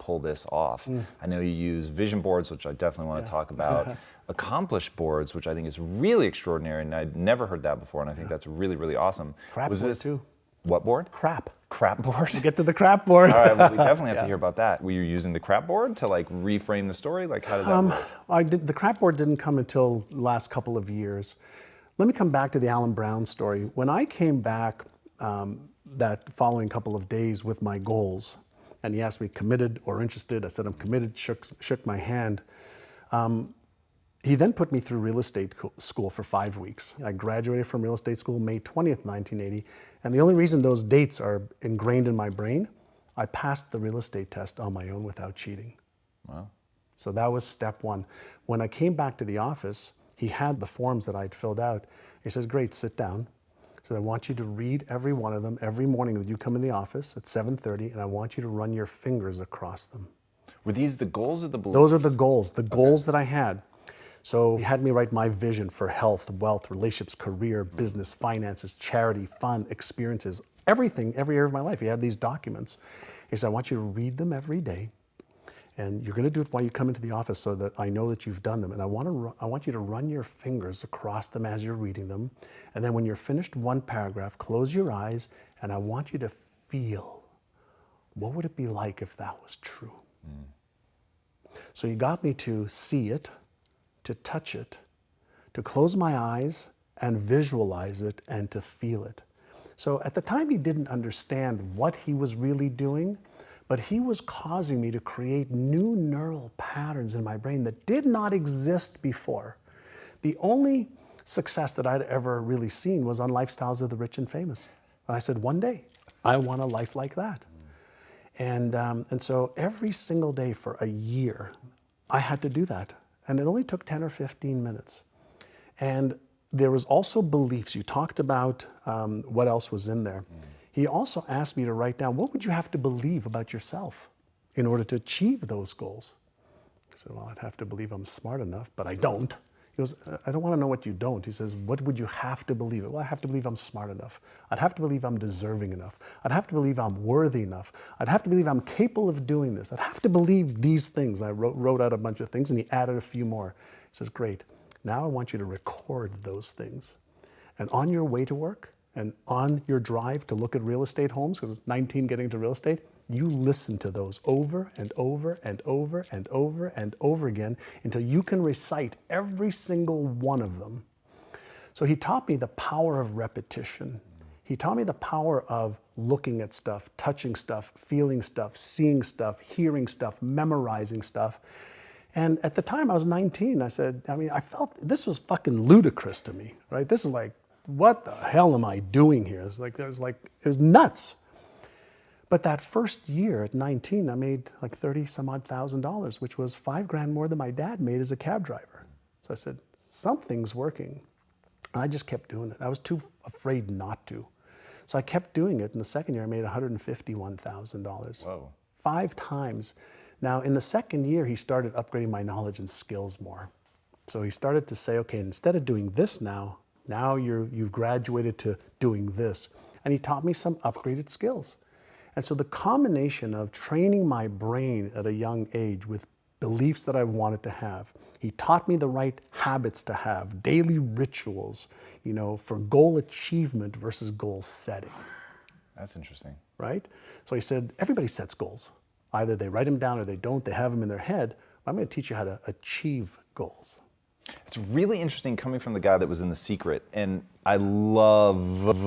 pull this off. I know you use vision boards, which I definitely want to talk about. Accomplished boards, which I think is really extraordinary, and I'd never heard that before, and I think that's really, really awesome. Crap board too. What board? Crap. Crap board? We'll get to the crap board. All right, well, we definitely have to hear about that. Were you using the crap board to like reframe the story? Like, how did that work? The crap board didn't come until the last couple of years. Let me come back to the Alan Brown story. When I came back that following couple of days with my goals, and he asked me committed or interested, I said I'm committed, shook my hand. He then put me through real estate school for 5 weeks. I graduated from real estate school May 20th, 1980. And the only reason those dates are ingrained in my brain, I passed the real estate test on my own without cheating. Wow. So that was step one. When I came back to the office, he had the forms that I'd filled out. He says, great, sit down. He said, I want you to read every one of them every morning that you come in the office at 7:30, and I want you to run your fingers across them. Were these the goals or the beliefs? Those are the goals that I had. So he had me write my vision for health, wealth, relationships, career, business, finances, charity, fun, experiences, everything, every area of my life. He had these documents. He said, I want you to read them every day. And you're going to do it while you come into the office so that I know that you've done them. And I want you to run your fingers across them as you're reading them. And then when you're finished one paragraph, close your eyes, and I want you to feel, what would it be like if that was true? So he got me to see it, to touch it, to close my eyes and visualize it, and to feel it. So at the time he didn't understand what he was really doing, but he was causing me to create new neural patterns in my brain that did not exist before. The only success that I'd ever really seen was on Lifestyles of the Rich and Famous. And I said, one day, I want a life like that. And so every single day for a year, I had to do that. And it only took 10 or 15 minutes. And there was also beliefs. You talked about what else was in there. He also asked me to write down, what would you have to believe about yourself in order to achieve those goals? I said, well, I'd have to believe I'm smart enough, but I don't. He goes, I don't want to know what you don't. He says, what would you have to believe? Well, I have to believe I'm smart enough. I'd have to believe I'm deserving enough. I'd have to believe I'm worthy enough. I'd have to believe I'm capable of doing this. I'd have to believe these things. I wrote out a bunch of things, and he added a few more. He says, great. Now I want you to record those things. And on your way to work and on your drive to look at real estate homes, because it's 19 getting to real estate, you listen to those over and over and over and over and over again until you can recite every single one of them. So he taught me the power of repetition. He taught me the power of looking at stuff, touching stuff, feeling stuff, seeing stuff, hearing stuff, memorizing stuff. And at the time I was 19, I felt this was fucking ludicrous to me, right? This is like, what the hell am I doing here? It was nuts. But that first year at 19, I made like $30,000, which was $5,000 more than my dad made as a cab driver. So I said, something's working. And I just kept doing it. I was too afraid not to. So I kept doing it. In the second year, I made $151,000. Whoa. 5 times. Now, in the second year, he started upgrading my knowledge and skills more. So he started to say, okay, instead of doing this now you've graduated to doing this. And he taught me some upgraded skills. And so the combination of training my brain at a young age with beliefs that I wanted to have, he taught me the right habits to have, daily rituals, for goal achievement versus goal setting. That's interesting. Right? So he said, everybody sets goals. Either they write them down or they don't, they have them in their head. I'm going to teach you how to achieve goals. It's really interesting coming from the guy that was in The Secret, and I love